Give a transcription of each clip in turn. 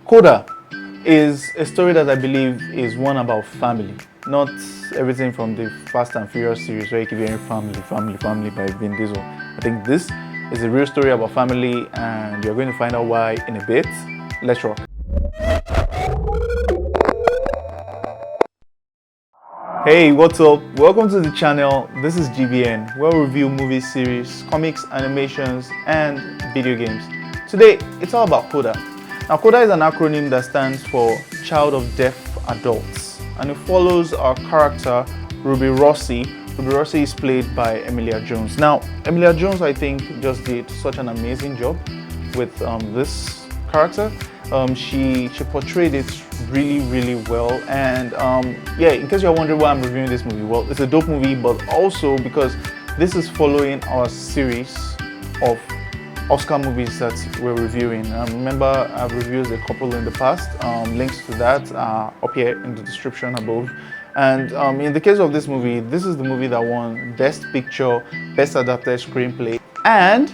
Coda is a story that I believe is one about family, not everything from the Fast and Furious series where you keep hearing family by Vin Diesel. I think this is a real story about family, and you're going to find out why in a bit. Let's rock. Hey, what's up? Welcome to the channel. This is GVN, where we review movies, series, comics, animations, and video games. Today, it's all about Coda. Now, Coda is an acronym that stands for Child of Deaf Adults, and it follows our character, Ruby Rossi. Ruby Rossi is played by Emilia Jones. Now, Emilia Jones, I think, just did such an amazing job with this character. She portrayed it really well, and yeah, in case you're wondering why I'm reviewing this movie, well, it's a dope movie, but also because this is following our series of Oscar movies that we're reviewing. Remember, I've reviewed a couple in the past. Links to that are up here in the description above. And in the case of this movie, this is the movie that won Best Picture, Best Adapted Screenplay, and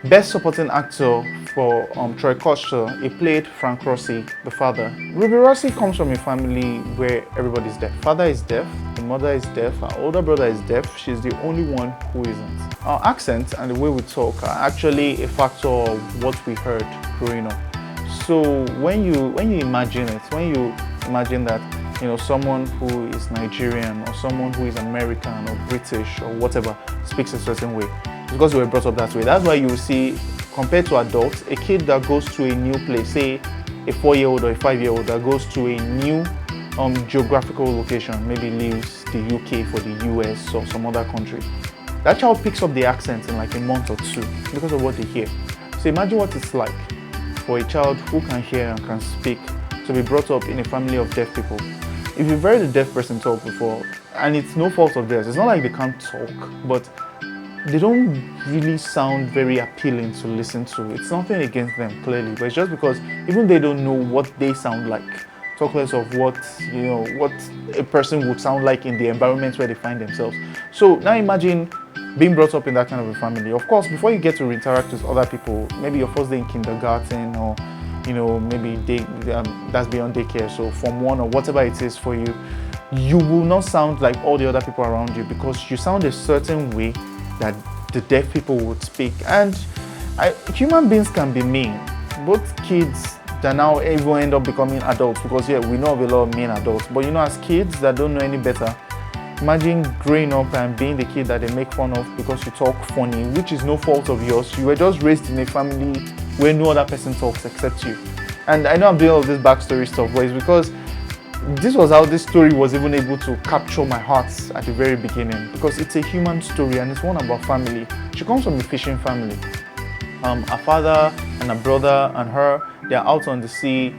Best Supporting Actor for Troy Kotsur. He played Frank Rossi, the father. Ruby Rossi comes from a family where everybody's deaf. Father is deaf, the mother is deaf, our older brother is deaf. She's the only one who isn't. Our accent and the way we talk are actually a factor of what we heard growing up. So when you imagine that, you know, someone who is Nigerian or someone who is American or British or whatever speaks a certain way, because we were brought up that way. That's why you will see, compared to adults, a kid that goes to a new place, say a 4-year-old or a 5-year-old that goes to a new geographical location, maybe leaves the UK for the US or some other country, that child picks up the accent in like a month or two because of what they hear. So imagine what it's like for a child who can hear and can speak to be brought up in a family of deaf people. If you've heard a deaf person talk before, and it's no fault of theirs, it's not like they can't talk, but they don't really sound very appealing to listen to. It's nothing against them, clearly, but it's just because even they don't know what they sound like, talk less of what a person would sound like in the environment where they find themselves. So now imagine being brought up in that kind of a family. Of course, before you get to interact with other people, maybe your first day in kindergarten, or maybe that's beyond daycare, so Form 1 or whatever it is for you, you will not sound like all the other people around you because you sound a certain way that the deaf people would speak. And human beings can be mean. Both kids that now even end up becoming adults, because yeah, we know of a lot of mean adults, but as kids that don't know any better, imagine growing up and being the kid that they make fun of because you talk funny, which is no fault of yours. You were just raised in a family where no other person talks except you. And I know I'm doing all this backstory stuff, but it's because this was how this story was even able to capture my heart at the very beginning, because it's a human story and it's one about family. She comes from a fishing family. Her father and her brother and her, they're out on the sea,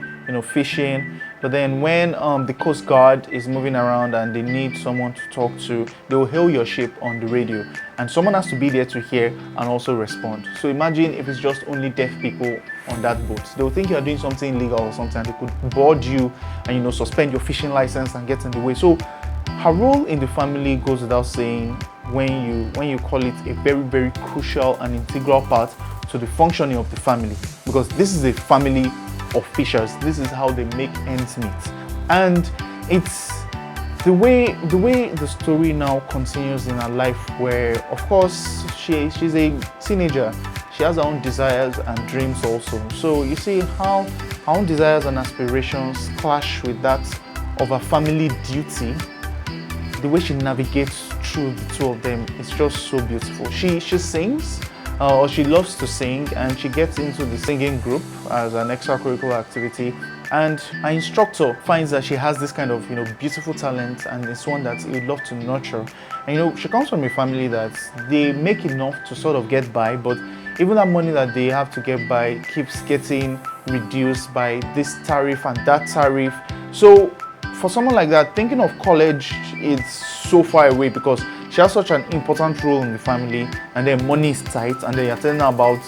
fishing. But then when the Coast Guard is moving around and they need someone to talk to, they will hail your ship on the radio, and someone has to be there to hear and also respond. So imagine if it's just only deaf people on that boat. They will think you are doing something illegal or something, and they could board you and suspend your fishing license and get in the way. So her role in the family goes without saying when you call it a very crucial and integral part to the functioning of the family, because this is a family of fishers. This is how they make ends meet. And it's the way the story now continues in her life, where of course she's a teenager. She has her own desires and dreams also. So you see how her own desires and aspirations clash with that of her family duty. The way she navigates through the two of them is just so beautiful. She sings, or she loves to sing, and she gets into the singing group as an extracurricular activity, and her instructor finds that she has this kind of beautiful talent, and it's one that he would love to nurture. And she comes from a family that they make enough to sort of get by, but even that money that they have to get by keeps getting reduced by this tariff and that tariff. So for someone like that, thinking of college is so far away, because she has such an important role in the family, and then money is tight, and then you're telling her about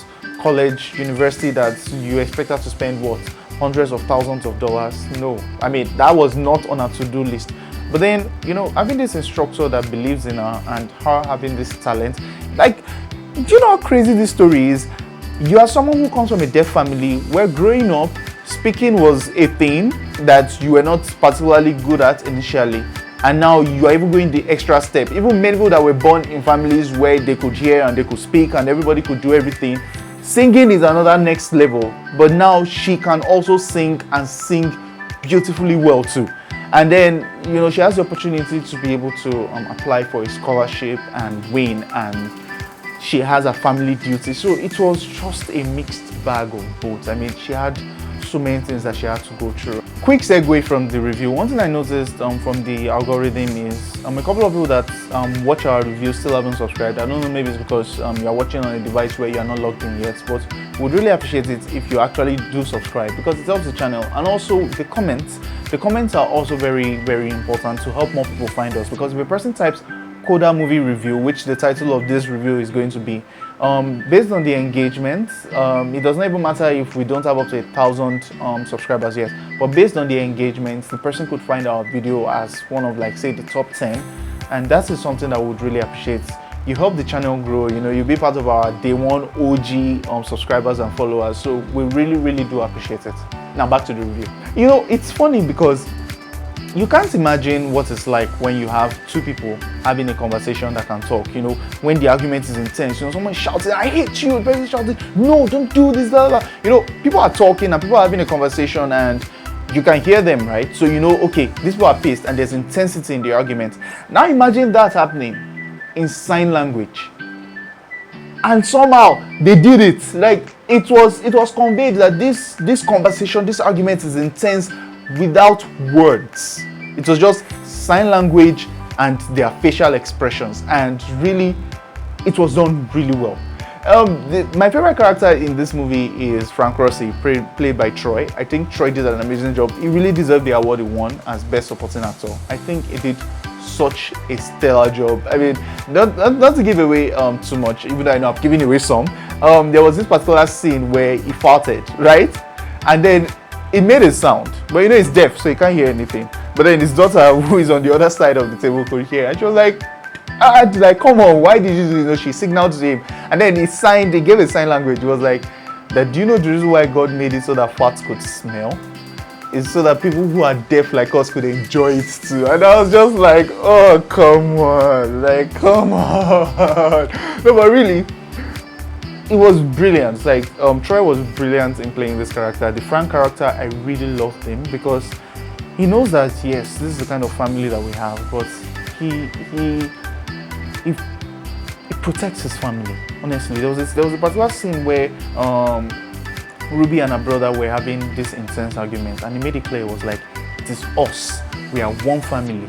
college, university, that you expect her to spend what, hundreds of thousands of dollars. No, I mean, that was not on her to-do list. But then, having this instructor that believes in her, and her having this talent, like, do you know how crazy this story is? You are someone who comes from a deaf family where growing up, speaking was a thing that you were not particularly good at initially, and now you are even going the extra step. Even many people that were born in families where they could hear and they could speak and everybody could do everything, singing is another next level. But now she can also sing, and sing beautifully well too. And then, you know, she has the opportunity to be able to apply for a scholarship and win, and she has a family duty. So it was just a mixed bag of both. I mean, she had so many things that she had to go through. Quick segue from the review. One thing I noticed from the algorithm is a couple of people that watch our reviews still haven't subscribed. I don't know, maybe it's because you're watching on a device where you're not logged in yet, but would really appreciate it if you actually do subscribe, because it helps the channel. And also the comments are also very, very important to help more people find us, because if a person types Coda movie review, which the title of this review is going to be, based on the engagement, it does not even matter if we don't have up to 1,000 subscribers yet, but based on the engagement, the person could find our video as one of, like, say, the top 10, and that is something that we would really appreciate. You help the channel grow, you know, you'll be part of our day one OG subscribers and followers, so we really, really do appreciate it. Now back to the review. You know, it's funny because you can't imagine what it's like when you have two people having a conversation that can talk, you know, when the argument is intense, you know, someone shouting, I hate you, the person shouting, no, don't do this, blah, blah. You know, people are talking and people are having a conversation and you can hear them, right? So you know, okay, these people are pissed and there's intensity in the argument. Now imagine that happening in sign language. And somehow they did it. Like, it was conveyed that this conversation, this argument is intense without words. It was just sign language and their facial expressions, and really it was done really well. My favorite character in this movie is Frank Rossi, played by Troy. I think Troy did an amazing job. He really deserved the award he won as best supporting actor. I think he did such a stellar job. I mean, not to give away too much, even though I know I'm giving away some. There was this particular scene where he farted, right? And then it made a sound, but you know he's deaf, so he can't hear anything. But then his daughter, who is on the other side of the table, could hear, and she was like, come on, why did you do this? You know, she signaled to him, and then he gave a sign language. He was like, do you know the reason why God made it so that farts could smell? It's so that people who are deaf like us could enjoy it too. And I was just like, oh, come on, like, come on. No, but really, it was brilliant. Like, Troy was brilliant in playing this character. The Frank character, I really loved him because he knows that, yes, this is the kind of family that we have, but he protects his family. Honestly, there was a particular scene where Ruby and her brother were having this intense argument, and he made it clear, it was like, it is us. We are one family.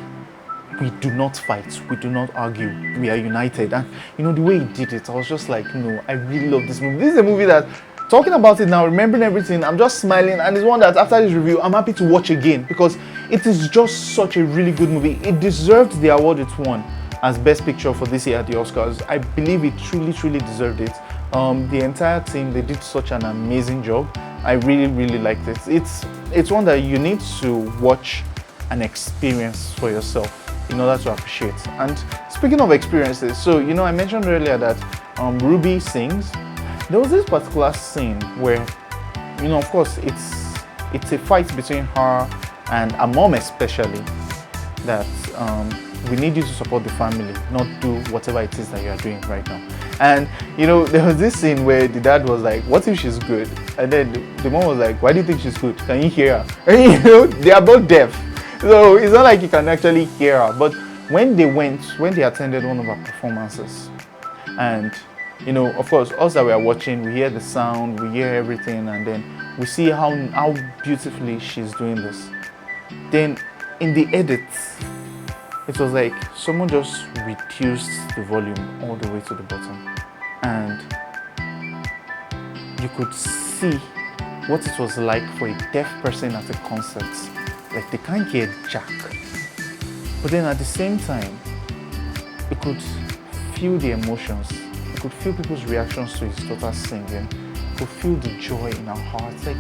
We do not fight, we do not argue, we are united. And you know, the way he did it, I was just like, no, I really love this movie. This is a movie that, talking about it now, remembering everything, I'm just smiling, and it's one that after this review, I'm happy to watch again, because it is just such a really good movie. It deserved the award it won as Best Picture for this year at the Oscars. I believe it truly, truly deserved it. The entire team, they did such an amazing job. I really, really liked it. It's one that you need to watch and experience for yourself in order to appreciate. And speaking of experiences, so you know, I mentioned earlier that Ruby sings. There was this particular scene where, you know, of course, it's a fight between her and her mom, especially, that we need you to support the family, not do whatever it is that you are doing right now. And you know, there was this scene where the dad was like, what if she's good? And then the mom was like, why do you think she's good? Can you hear her? And you know, they are both deaf, so it's not like you can actually hear her. But when they attended one of her performances, and you know, of course, us that we are watching, we hear the sound, we hear everything, and then we see how beautifully she's doing this. Then in the edits, it was like someone just reduced the volume all the way to the bottom, and you could see what it was like for a deaf person at a concert. Like, they can't hear jack, but then at the same time, you could feel the emotions. You could feel people's reactions to his daughter singing. You could feel the joy in her heart. Like,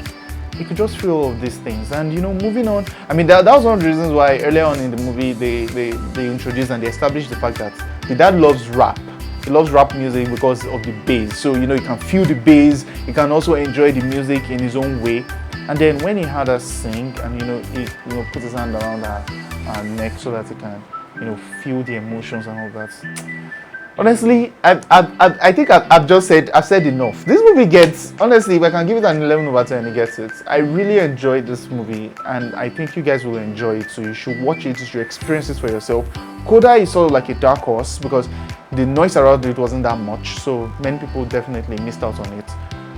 you could just feel all of these things. And you know, moving on, I mean, that was one of the reasons why earlier on in the movie they introduced and they established the fact that the dad loves rap. He loves rap music because of the bass. So you know, you can feel the bass. You can also enjoy the music in his own way. And then when he had her sing, and he put his hand around her neck so that he can feel the emotions and all that. Honestly, I think I've said enough. This movie gets, honestly, if I can give it an 11/10, it gets it. I really enjoyed this movie, and I think you guys will enjoy it. So you should watch it. You should experience it for yourself. Coda is sort of like a dark horse because the noise around it wasn't that much, so many people definitely missed out on it.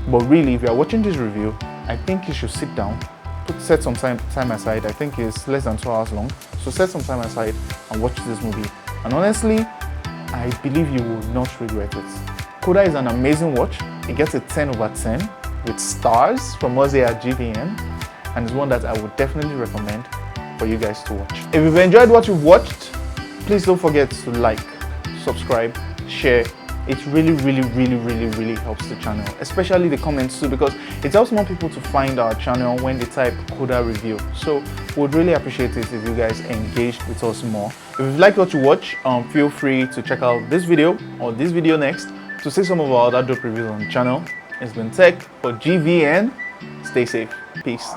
But really, if you are watching this review, I think you should sit down, set some time aside. I think it's less than 2 hours long, so set some time aside and watch this movie. And honestly, I believe you will not regret it. Coda is an amazing watch. It gets a 10/10 with stars from us here at GVN, and it's one that I would definitely recommend for you guys to watch. If you've enjoyed what you've watched, please don't forget to like, subscribe, share. It really helps the channel, especially the comments too, because it helps more people to find our channel when they type Coda review. So we'd really appreciate it if you guys engaged with us more. If you like what you watch, feel free to check out this video or this video next to see some of our other dope reviews on the channel. It's been Tech for GVN. Stay safe. Peace.